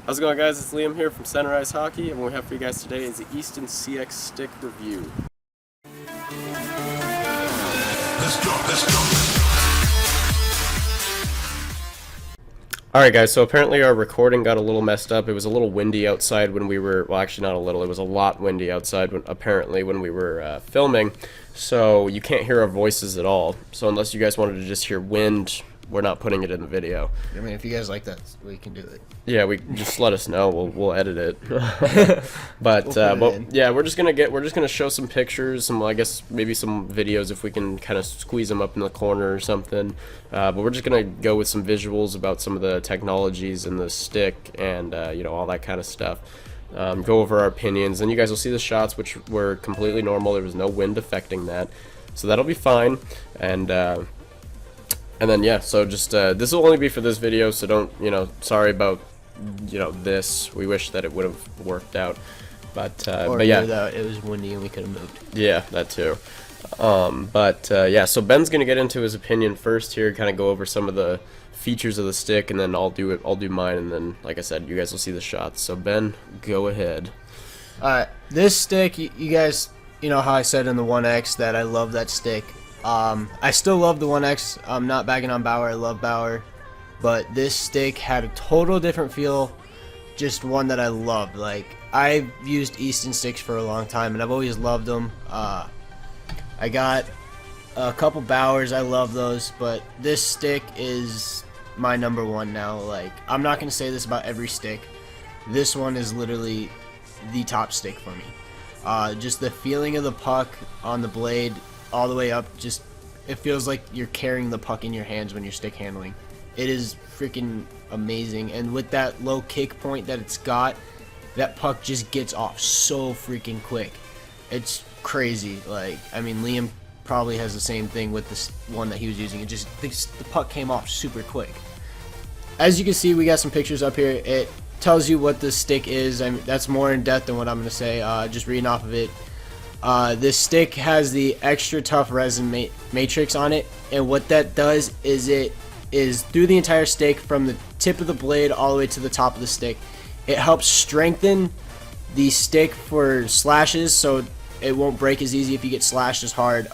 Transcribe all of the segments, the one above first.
How's it going, guys? It's Liam here from Sunrise Hockey, and what we have for you guys today is the Easton CX stick review. Alright guys, so apparently our recording got a little messed up. It was a little windy outside when we were, well actually not a little, it was a lot windy outside apparently when we were filming. So you can't hear our voices at all. So unless you guys wanted to just hear wind, we're not putting it in the video. I mean, if you guys like that, we can do it. Yeah, we just let us know. We'll edit it. but yeah, we're just gonna show some pictures, some I guess maybe some videos if we can kind of squeeze them up in the corner or something. But we're just gonna go with some visuals about some of the technologies in the stick and you know, all that kind of stuff. Go over our opinions, and you guys will see the shots, which were completely normal. There was no wind affecting that, so that'll be fine. And then yeah, so just this will only be for this video, so don't, you know, sorry about, you know, this. We wish that it would have worked out, but yeah, that it was windy and we could have moved. Yeah, that too. Yeah, so Ben's gonna get into his opinion first here, kind of go over some of the features of the stick, and then I'll do mine, and then like I said, you guys will see the shots. So Ben, go ahead. Alright, this stick, you guys, you know how I said in the 1X that I love that stick. I still love the 1X. I'm not bagging on Bauer. I love Bauer, but this stick had a total different feel, just one that I loved. Like, I've used Easton sticks for a long time, and I've always loved them. I got a couple Bauers. I love those, but this stick is my number one now. Like, I'm not going to say this about every stick. This one is literally the top stick for me. Just the feeling of the puck on the blade all the way up, just it feels like you're carrying the puck in your hands when you're stick handling. It is freaking amazing, and with that low kick point that it's got, that puck just gets off so freaking quick. It's crazy. Like, I mean, Liam probably has the same thing with this one that he was using. It just, the puck came off super quick. As you can see, we got some pictures up here. It tells you what the stick is. I mean, that's more in depth than what I'm going to say. Just reading off of it. This stick has the extra tough resin matrix on it, and what that does is it is through the entire stick from the tip of the blade all the way to the top of the stick. It helps strengthen the stick for slashes, so it won't break as easy if you get slashed as hard.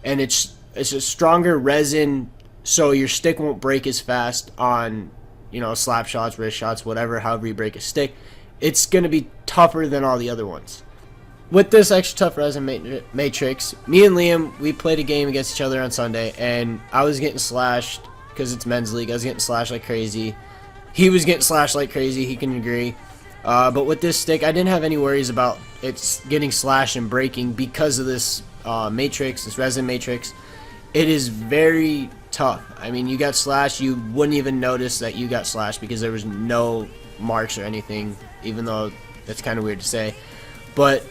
And it's a stronger resin, so your stick won't break as fast on, you know, slap shots, wrist shots, whatever, however you break a stick. It's going to be tougher than all the other ones. With this extra tough resin matrix, me and Liam, we played a game against each other on Sunday, and I was getting slashed because it's men's league. I was getting slashed like crazy. He was getting slashed like crazy. He can agree. But with this stick, I didn't have any worries about it's getting slashed and breaking because of this matrix, this resin matrix. It is very tough. I mean, you got slashed, you wouldn't even notice that you got slashed because there was no marks or anything, even though that's kind of weird to say. But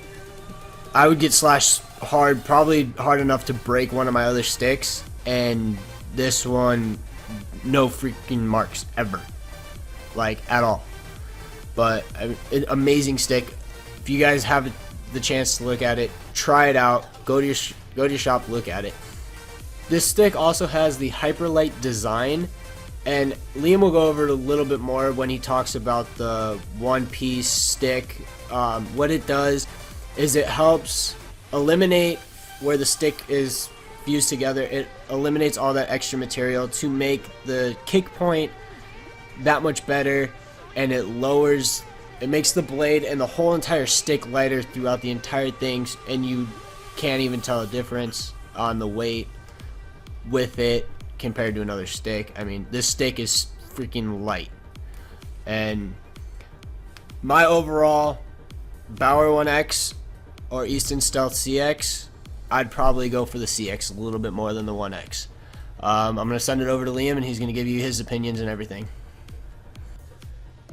I would get slashed hard, probably hard enough to break one of my other sticks, and this one, no freaking marks ever, like at all. But amazing stick. If you guys have the chance to look at it, try it out. Go to your shop, look at it. This stick also has the Hyperlight design, and Liam will go over it a little bit more when he talks about the one-piece stick. What it does is it helps eliminate where the stick is fused together. It eliminates all that extra material to make the kick point that much better, and it makes the blade and the whole entire stick lighter throughout the entire thing, and you can't even tell a difference on the weight with it compared to another stick. I mean, this stick is freaking light. And my overall Bauer 1X or Easton Stealth CX, I'd probably go for the CX a little bit more than the 1X. I'm going to send it over to Liam, and he's going to give you his opinions and everything.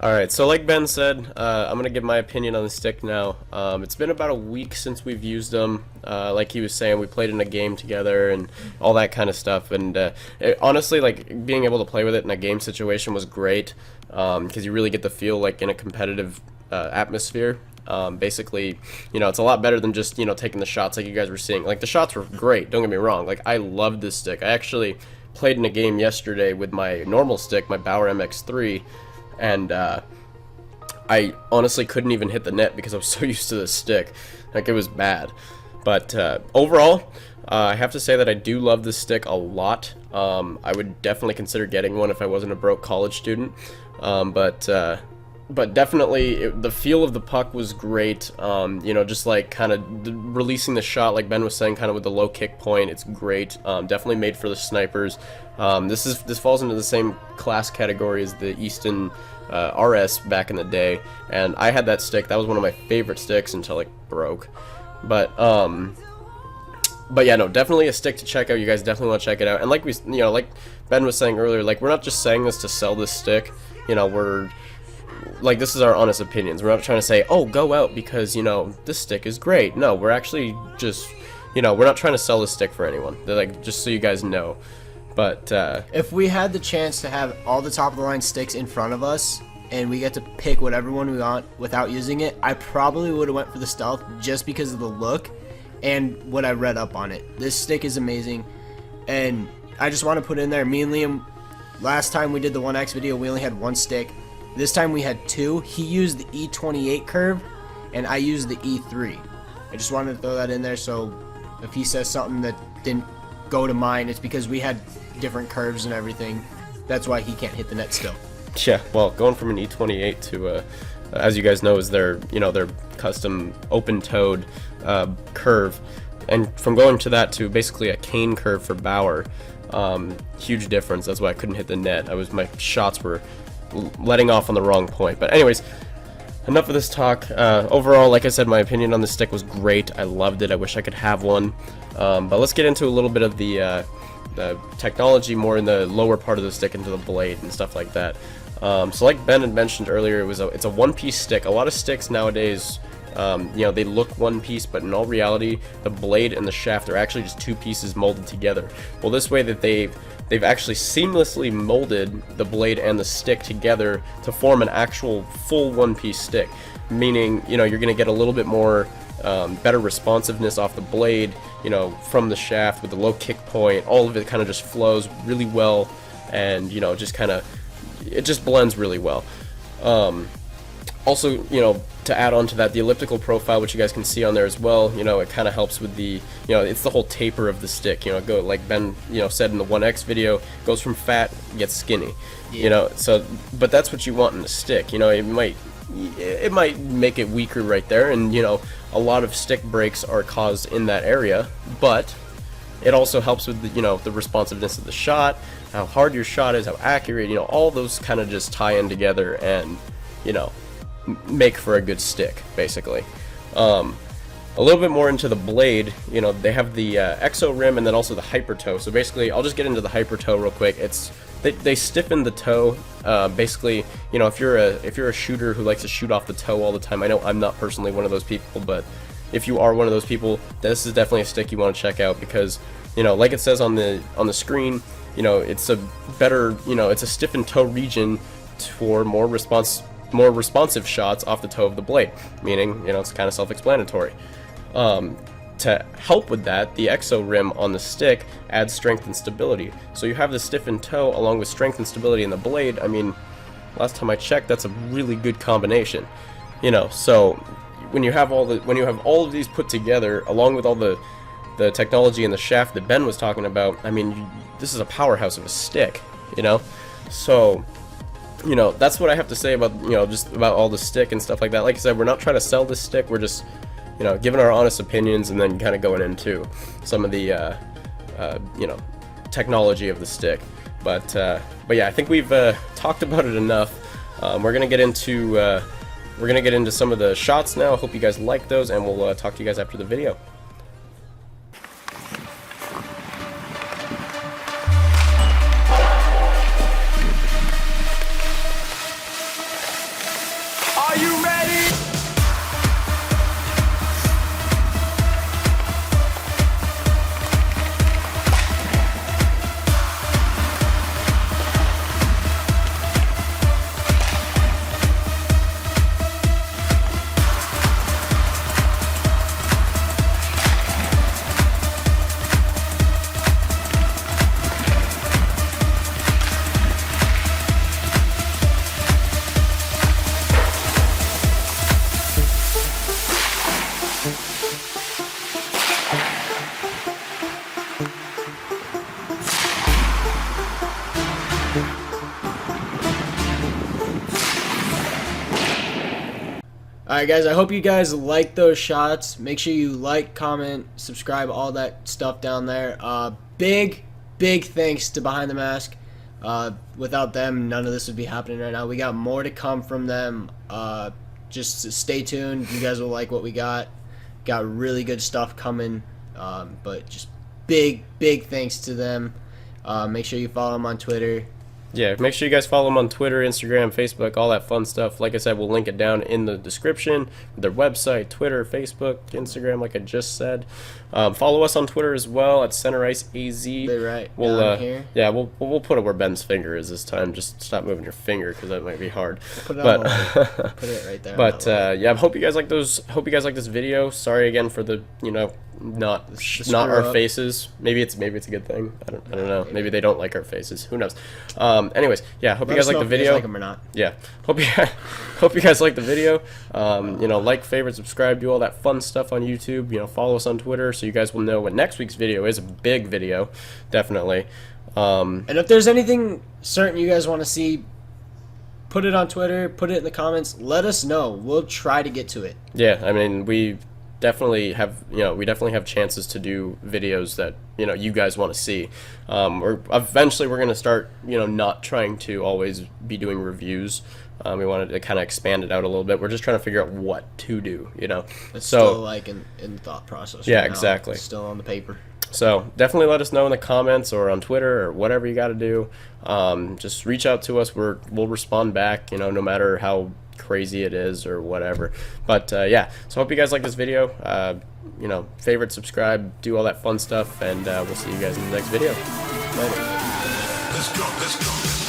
Alright, so like Ben said, I'm going to give my opinion on the stick now. It's been about a week since we've used them. Like he was saying, we played in a game together and all that kind of stuff. And honestly, like, being able to play with it in a game situation was great, because you really get the feel like in a competitive atmosphere. Basically, you know, it's a lot better than just, you know, taking the shots like you guys were seeing. Like, the shots were great, don't get me wrong. Like, I love this stick. I actually played in a game yesterday with my normal stick, my Bauer MX3, and I honestly couldn't even hit the net because I was so used to the stick. Like, it was bad. But overall, I have to say that I do love this stick a lot. I would definitely consider getting one if I wasn't a broke college student. But definitely the feel of the puck was great. You know, just like kind of releasing the shot, like Ben was saying, kind of with the low kick point. It's great. Definitely made for the snipers. This falls into the same class category as the Easton RS back in the day, and I had that stick. That was one of my favorite sticks until it broke. But yeah, no, definitely a stick to check out. You guys definitely want to check it out. And like like Ben was saying earlier, like, we're not just saying this to sell this stick. You know, we're like, this is our honest opinions. We're not trying to say, oh, go out because, you know, this stick is great. No, we're actually just, you know, we're not trying to sell this stick for anyone. They're like, just so you guys know. But if we had the chance to have all the top of the line sticks in front of us and we get to pick whatever one we want without using it, I probably would have went for the stealth just because of the look and what I read up on it. This stick is amazing, and I just want to put in there, me and Liam, last time we did the 1X video, we only had one stick. This time we had two. He used the E28 curve and I used the E3. I just wanted to throw that in there, so if he says something that didn't go to mine, it's because we had different curves and everything. That's why he can't hit the net still. yeah, well, going from an E28 to as you guys know, is their, you know, their custom open-toed curve, and from going to that to basically a cane curve for Bauer, huge difference. That's why I couldn't hit the net. My shots were letting off on the wrong point. But anyways, enough of this talk. Overall, like I said, my opinion on the stick was great. I loved it. I wish I could have one. But let's get into a little bit of the technology, more in the lower part of the stick, into the blade and stuff like that. So like Ben had mentioned earlier, it's a one-piece stick. A lot of sticks nowadays, you know, they look one piece, but in all reality, the blade and the shaft are actually just two pieces molded together. Well, this way that they've actually seamlessly molded the blade and the stick together to form an actual full one-piece stick, meaning, you know, you're going to get a little bit more better responsiveness off the blade, you know, from the shaft with the low kick point. All of it kind of just flows really well, and, you know, it just blends really well. Also, you know, to add on to that, the elliptical profile, which you guys can see on there as well, you know, it kind of helps with the, you know, it's the whole taper of the stick. You know, go like Ben, you know, said in the 1X video, goes from fat, gets skinny. Yeah. You know, so, but that's what you want in a stick. You know, it might make it weaker right there, and, you know, a lot of stick breaks are caused in that area, but it also helps with the, you know, the responsiveness of the shot, how hard your shot is, how accurate, you know, all those kind of just tie in together and, you know, make for a good stick, basically. A little bit more into the blade, you know, they have the exo rim and then also the hyper toe. So basically, I'll just get into the hyper toe real quick. They stiffen the toe. Basically, you know, if you're a shooter who likes to shoot off the toe all the time, I know I'm not personally one of those people, but if you are one of those people, this is definitely a stick you want to check out, because, you know, like it says on the screen, you know, it's a better, you know, it's a stiffened toe region for more responsive shots off the toe of the blade, meaning, you know, it's kind of self-explanatory. To help with that, the exo rim on the stick adds strength and stability. So you have the stiffened toe along with strength and stability in the blade. I mean, last time I checked, that's a really good combination. You know, so when you have all of these put together, along with all the technology in the shaft that Ben was talking about, I mean, this is a powerhouse of a stick, you know? So, you know, that's what I have to say about, you know, just about all the stick and stuff like that. Like I said, we're not trying to sell this stick, we're just, you know, giving our honest opinions and then kind of going into some of the, you know, technology of the stick. But yeah, I think we've talked about it enough. We're gonna get into some of the shots now. I hope you guys like those, and we'll talk to you guys after the video. Are you ready? Alright guys, I hope you guys like those shots. Make sure you like, comment, subscribe, all that stuff down there. Big thanks to Behind the Mask. Without them, none of this would be happening right now. We got more to come from them. Just stay tuned. You guys will like what we got. Got really good stuff coming. But just big thanks to them. Make sure you follow them on Twitter. Yeah, make sure you guys follow them on Twitter, Instagram, Facebook, all that fun stuff. Like I said, we'll link it down in the description. Their website, Twitter, Facebook, Instagram, like I just said. Follow us on Twitter as well at CenterIceAZ. They're right. We'll here. yeah, we'll put it where Ben's finger is this time. Just stop moving your finger because that might be hard. Put it on the light. Put it right there. But yeah, I hope you guys like those. Hope you guys like this video. Sorry again for the not our faces. Maybe it's a good thing. I don't know. Maybe they don't like our faces. Who knows? Anyways, yeah. Hope you guys like the video. Like them or not. Yeah. Hope you guys like the video. Like, favorite, subscribe, do all that fun stuff on YouTube. Follow us on Twitter so you guys will know what next week's video is. A big video, definitely. And if there's anything certain you guys want to see, put it on Twitter. Put it in the comments. Let us know. We'll try to get to it. Yeah. I mean, we definitely have chances to do videos that you guys want to see. Or eventually we're gonna start not trying to always be doing reviews. We wanted to kind of expand it out a little bit. We're just trying to figure out what to do. It's still like in thought process. Yeah, right now. exactly. It's still on the paper. So definitely let us know in the comments or on Twitter or whatever you got to do. Just reach out to us. We'll respond back. No matter how crazy it is or whatever. But yeah, so hope you guys like this video. Favorite, subscribe, do all that fun stuff, and we'll see you guys in the next video. Later. Let's go.